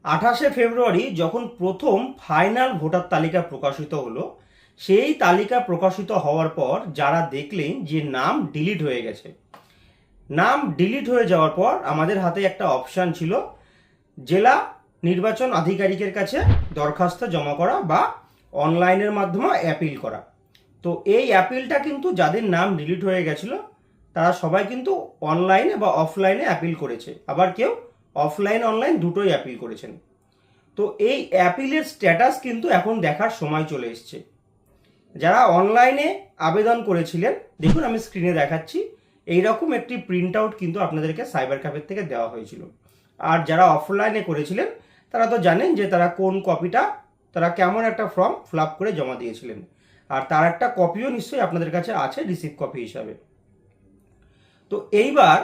28 ফেব্রুয়ারি যখন প্রথম final voter তালিকা প্রকাশিত হলো, সেই তালিকা প্রকাশিত হওয়ার পর যারা দেখলেন যে নাম ডিলিট হয়ে গেছে, নাম ডিলিট হয়ে যাওয়ার পর আমাদের হাতে একটা অপশান ছিল জেলা নির্বাচন আধিকারিকের কাছে দরখাস্ত জমা করা বা অনলাইনের মাধ্যমে অ্যাপিল করা। তো এই অ্যাপিলটা কিন্তু যাদের নাম ডিলিট হয়ে গেছিলো তারা সবাই কিন্তু অনলাইনে বা অফলাইনে অ্যাপিল করেছে, আবার কেউ অফলাইন অনলাইন দুটোই অ্যাপিল করেছেন। তো এই অ্যাপিলের স্ট্যাটাস কিন্তু এখন দেখার সময় চলে এসছে। যারা অনলাইনে আবেদন করেছিলেন, দেখুন আমি স্ক্রিনে দেখাচ্ছি, এইরকম একটি প্রিন্ট আউট কিন্তু আপনাদেরকে সাইবার ক্যাফের থেকে দেওয়া হয়েছিল। আর যারা অফলাইনে করেছিলেন তারা তো জানেন যে তারা কোন কপিটা, তারা কেমন একটা ফর্ম ফিল আপ করে জমা দিয়েছিলেন, আর তার একটা কপিও নিশ্চয়ই আপনাদের কাছে আছে রিসিভ কপি হিসাবে। তো এইবার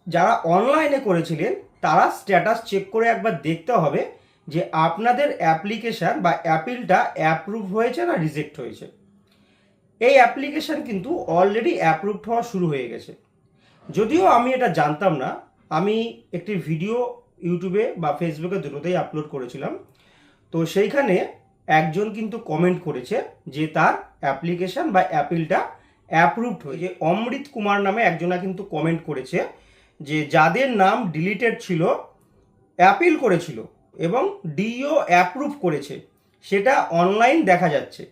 যারা অনলাইনে করেছিলেন তারা স্ট্যাটাস চেক করে একবার দেখতে হবে যে আপনাদের অ্যাপ্লিকেশান বা অ্যাপিলটা অ্যাপ্রুভ হয়েছে না রিজেক্ট হয়েছে। এই অ্যাপ্লিকেশান কিন্তু অলরেডি অ্যাপ্রুভড হওয়া শুরু হয়ে গেছে। যদিও আমি এটা জানতাম না, আমি একটি ভিডিও ইউটিউবে বা ফেসবুকে দুটোতেই আপলোড করেছিলাম। তো সেইখানে একজন কিন্তু কমেন্ট করেছে যে তার অ্যাপ্লিকেশান বা অ্যাপিলটা অ্যাপ্রুভড হয়েছে। অমৃত কুমার নামে একজনা কিন্তু কমেন্ট করেছে যে যাদের নাম ডিলিটেড ছিল, অ্যাপিল করেছিল এবং ডিও অ্যাপ্রুভ করেছে, সেটা অনলাইন দেখা যাচ্ছে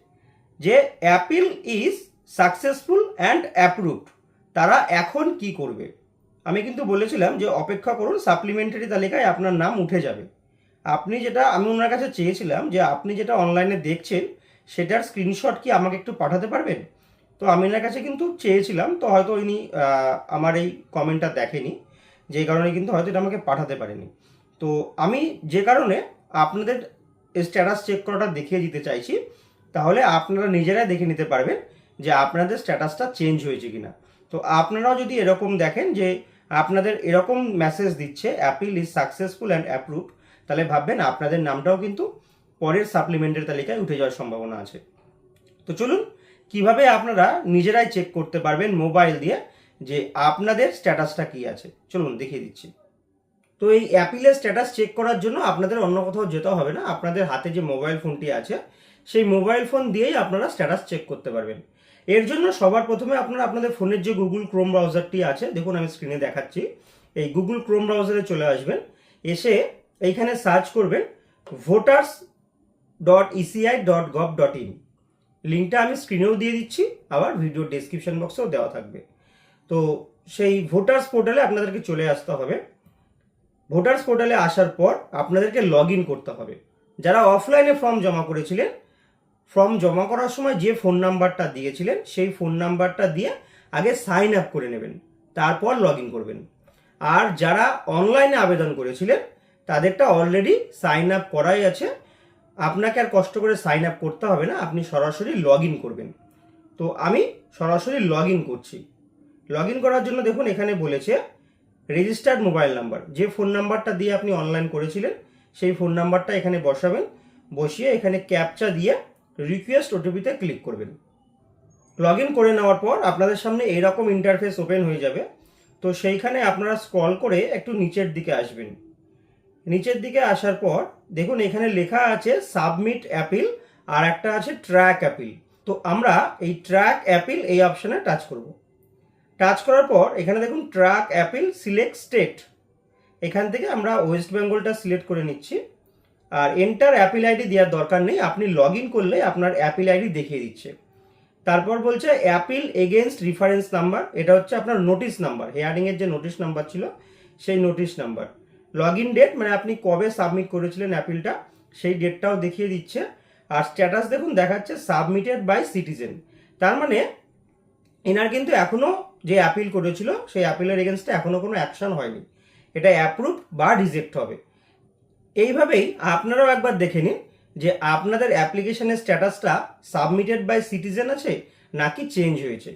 যে appeal is successful and approved. তারা এখন কি করবে? আমি কিন্তু বলেছিলাম যে অপেক্ষা করুন, সাপ্লিমেন্টারি তালিকায় আপনার নাম উঠে যাবে। আপনি যেটা, আমি ওনার কাছে চেয়েছিলাম যে আপনি যেটা অনলাইনে দেখছেন সেটার স্ক্রিনশট কি আমাকে একটু পাঠাতে পারবেন? তো আমি ওনার কাছে কিন্তু চেয়েছিলাম, তো হয়তো উনি আমার এই কমেন্টটা দেখেনি, যে কারণে কিন্তু হয়তো এটা আমাকে পাঠাতে পারেনি। তো আমি যে কারণে আপনাদের স্ট্যাটাস চেক করাটা দেখিয়ে দিতে চাইছি, তাহলে আপনারা নিজেরাই দেখে নিতে পারবেন যে আপনাদের স্ট্যাটাসটা চেঞ্জ হয়েছে কিনা। তো আপনারাও যদি এরকম দেখেন যে আপনাদের এরকম মেসেজ দিচ্ছে appeal is successful and approved, তাহলে ভাববেন আপনাদের নামটাও কিন্তু পরের সাপ্লিমেন্টের তালিকায় উঠে যাওয়ার সম্ভাবনা আছে। তো চলুন কিভাবে আপনারা নিজেরাই চেক করতে পারবেন মোবাইল দিয়ে যে আপনাদের স্ট্যাটাসটা কি আছে, চলুন দেখিয়ে দিচ্ছি। তো এই অ্যাপিলের স্ট্যাটাস চেক করার জন্য আপনাদের অন্য কোথাও যেতে হবে না, আপনাদের হাতে যে মোবাইল ফোনটি আছে সেই মোবাইল ফোন দিয়েই আপনারা স্ট্যাটাস চেক করতে পারবেন। এর জন্য সবার প্রথমে আপনারা আপনাদের ফোনের যে গুগল ক্রোম ব্রাউজারটি আছে, দেখুন আমি স্ক্রিনে দেখাচ্ছি, এই গুগল ক্রোম ব্রাউজারে চলে আসবেন, এসে এইখানে সার্চ করবেন voters.eci.gov.in। লিঙ্কটা আমি স্ক্রিনেও দিয়ে দিচ্ছি, আবার ভিডিও ডেসক্রিপশন বক্সেও দেওয়া থাকবে। তো সেই ভোটার্স পোর্টালে আপনাদেরকে চলে আসতে হবে। ভোটার্স পোর্টালে আসার পর আপনাদেরকে লগ ইন করতে হবে। যারা অফলাইনে ফর্ম জমা করেছিলেন, ফর্ম জমা করার সময় যে ফোন নাম্বারটা দিয়েছিলেন সেই ফোন নাম্বারটা দিয়ে আগে সাইন আপ করে নেবেন, তারপর লগ ইন করবেন। আর যারা অনলাইনে আবেদন করেছিলেন তাদেরটা অলরেডি সাইন আপ করাই আছে, আপনাকে আর কষ্ট করে সাইন আপ করতে হবে না, আপনি সরাসরি লগ ইন করবেন। তো আমি সরাসরি লগ ইন করছি। লগ ইন করার জন্য দেখুন এখানে বলেছে রেজিস্টার্ড মোবাইল নাম্বার, যে ফোন নাম্বারটা দিয়ে আপনি অনলাইন করেছিলেন সেই ফোন নাম্বারটা এখানে বসাবেন, বসিয়ে এখানে ক্যাপচা দিয়ে রিকোয়েস্ট ওটিপিতে ক্লিক করবেন। লগ ইন করে নেওয়ার পর আপনাদের সামনে এইরকম ইন্টারফেস ওপেন হয়ে যাবে। তো সেইখানে আপনারা স্ক্রল করে একটু নিচের দিকে আসবেন। নিচের দিকে আসার পর দেখুন এখানে লেখা আছে সাবমিট অ্যাপিল, আর একটা আছে ট্র্যাক অ্যাপিল। তো আমরা এই ট্র্যাক অ্যাপিল এই অপশানে টাচ করব। টাচ করার পর এখানে দেখুন ট্র্যাক অ্যাপিল সিলেক্ট স্টেট, এখান থেকে আমরা ওয়েস্ট বেঙ্গলটা সিলেক্ট করে নিচ্ছি। আর এন্টার অ্যাপিল আইডি দেওয়ার দরকার নেই, আপনি লগ ইন করলে আপনার অ্যাপিল আইডি দেখিয়ে দিচ্ছে। তারপর বলছে অ্যাপিল এগেনস্ট রেফারেন্স নাম্বার, এটা হচ্ছে আপনার নোটিশ নাম্বার, হেয়ারিংয়ের যে নোটিশ নাম্বার ছিল সেই notice number. Log in date মানে আপনি কবে সাবমিট করেছিলেন অ্যাপিলটা সেই ডেটটাও দেখিয়ে দিচ্ছে। আর স্ট্যাটাস দেখুন দেখাচ্ছে সাবমিটেড বাই সিটিজেন, তার মানে এনার কিন্তু এখনও যে অ্যাপিল করেছিল সেই অ্যাপিলের এগেনস্টে এখনও কোনো অ্যাকশন হয়নি, এটা অ্যাপ্রুভ বা রিজেক্ট হবে। এইভাবেই আপনারাও একবার দেখে নিন যে আপনাদের অ্যাপ্লিকেশনের স্ট্যাটাসটা সাবমিটেড বাই সিটিজেন আছে নাকি চেঞ্জ হয়েছে।